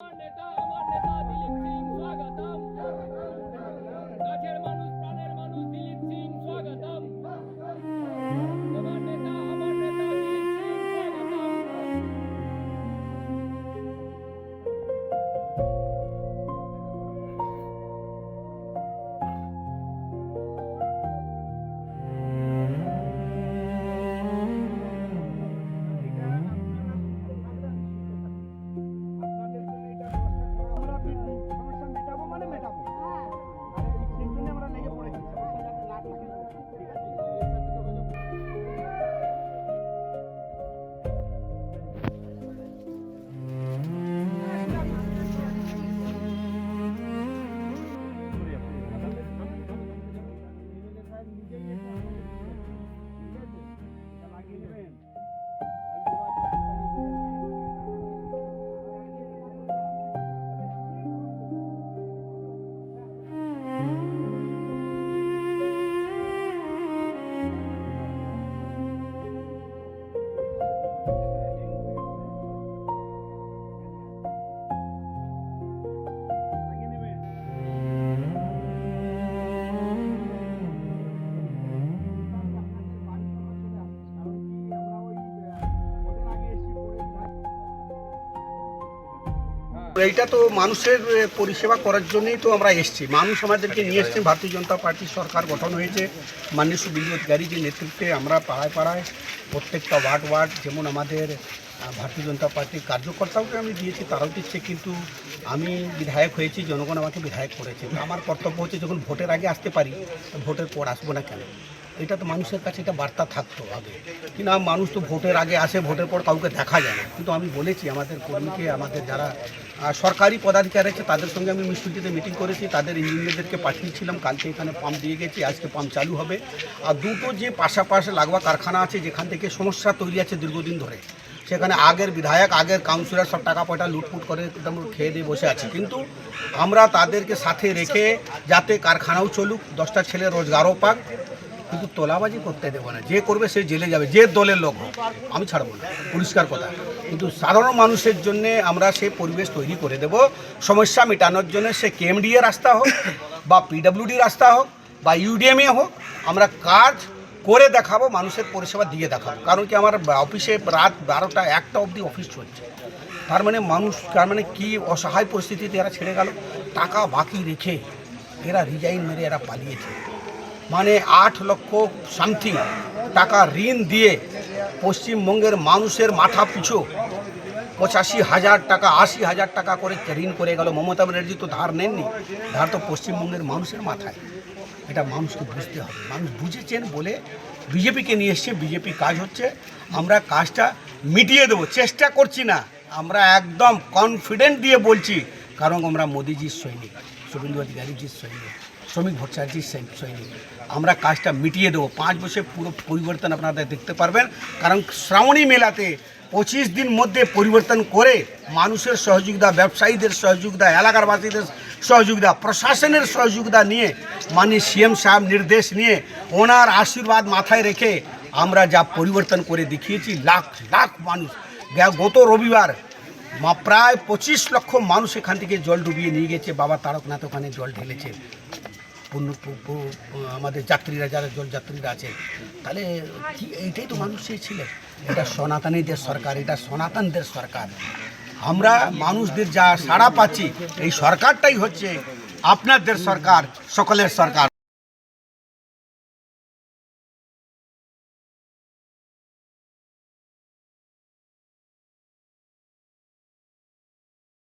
नेता दिलीप सिंह स्वागतम। गाछेर मानुष प्राणेर मानुष दिलीप सिंह स्वागतम। আমার নেতা দিলীপ সিং स्वागतम। এইটা তো মানুষের পরিষেবা করার জন্যই তো আমরা এসেছি। মানুষ আমাদেরকে নিয়ে এসছেন। ভারতীয় জনতা পার্টির সরকার গঠন হয়েছে মাননীয় শুভেন্দু অধিকারী যে নেতৃত্বে। আমরা পাড়ায় পাড়ায় প্রত্যেকটা ওয়ার্ড যেমন আমাদের ভারতীয় জনতা পার্টির কার্যকর্তাওকে আমি দিয়েছি, তারাও দিচ্ছে। কিন্তু আমি বিধায়ক হয়েছি, জনগণ আমাকে বিধায়ক করেছে। আমার কর্তব্য হচ্ছে যখন ভোটের আগে আসতে পারি, ভোটের পর আসবো না কেন? এটা তো মানুষের কাছে এটা বার্তা থাকতো আগে, কিন্তু মানুষ তো ভোটের আগে আসে, ভোটের পর কাউকে দেখা যায় না। কিন্তু আমি বলেছি আমাদের কর্মীকে, আমাদের যারা সরকারি পদাধিকারী আছে তাদের সঙ্গে আমি মিষ্টিতে মিটিং করেছি, তাদের ইঞ্জিনিয়ারদেরকে পাঠিয়েছিলাম। কালকে এখানে পাম্প দিয়ে গেছি, আজকে পাম্প চালু হবে। আর দুটো যে পাশাপাশি লাগোয়া কারখানা আছে যেখান থেকে সমস্যা তৈরি আছে দীর্ঘদিন ধরে, সেখানে আগের বিধায়ক আগের কাউন্সিলর সব টাকা পয়সা লুটপুট করে একদম খেয়ে দিয়ে বসে আছে। কিন্তু আমরা তাদেরকে সাথে রেখে যাতে কারখানাও চলুক, 10টা ছেলে রোজগারও পাক, কিন্তু তোলাবাজি করতে দেবো না। যে করবে সে জেলে যাবে, যে দলের লোক হোক, আমি ছাড়বো না, পরিষ্কার কথা। কিন্তু সাধারণ মানুষের জন্য আমরা সেই পরিবেশ তৈরি করে দেব। সমস্যা মেটানোর জন্য সে কেএমডিএ রাস্তা হোক বা পিডব্লিউডি রাস্তা হোক বা ইউডিএমএ হোক, আমরা কাজ করে দেখাবো, মানুষের পরিষেবা দিয়ে দেখাবো। কারণ কি আমার অফিসে রাত 12টা 1টা অবধি অফিস চলছে। তার মানে মানুষ, তার মানে কি অসহায় পরিস্থিতিতে এরা ছেড়ে গেল, টাকা বাকি রেখে এরা রিজাইন মেরে এরা পালিয়েছে। মানে 8 লক্ষ সামথিং টাকা ঋণ দিয়ে পশ্চিমবঙ্গের মানুষের মাথা পিছু 85,000 টাকা 80,000 টাকা করে ঋণ করে গেল। মমতা ব্যানার্জি তো ধার নেননি, ধার তো পশ্চিমবঙ্গের মানুষের মাথায়। এটা মানুষকে বুঝতে হবে। মানুষ বুঝেছেন বলে বিজেপিকে নিয়ে এসছে, বিজেপি কাজ হচ্ছে, আমরা কাজটা মিটিয়ে দেবো। চেষ্টা করছি না, আমরা একদম কনফিডেন্ট দিয়ে বলছি, কারণ আমরা মোদিজির সৈনিক, শুভেন্দু অধিকারীজির সৈনিক, শ্রমিক ভট্টাচার্যির সৈনিক। আমরা কাজটা মিটিয়ে দেবো। 5 বছর পুরো পরিবর্তন আপনারা দেখতে পারবেন। কারণ শ্রাবণী মেলাতে 25 দিন মধ্যে পরিবর্তন করে মানুষের সহযোগিতা, ব্যবসায়ীদের সহযোগিতা, এলাকার বাসীদের সহযোগিতা, প্রশাসনের সহযোগিতা নিয়ে, মাননীয় সিএম সাহেব নির্দেশ নিয়ে, ওনার আশীর্বাদ মাথায় রেখে আমরা যা পরিবর্তন করে দেখিয়েছি। লাখ লাখ মানুষ, গত রবিবার প্রায় 25 লক্ষ মানুষ এখান থেকে জল ডুবিয়ে নিয়ে গেছে। বাবা তারকনাথ ওখানে জল ঢেলেছে, আমাদের যাত্রীরা যারা জল যাত্রীরা আছে। তাহলে কি এইটাই তো মানুষ চেয়েছিলেন? এটা সনাতনীদের সরকার, এটা সনাতনদের সরকার। আমরা মানুষদের যা সাড়া পাচ্ছি, এই সরকারটাই হচ্ছে আপনাদের সরকার, সকলের সরকার।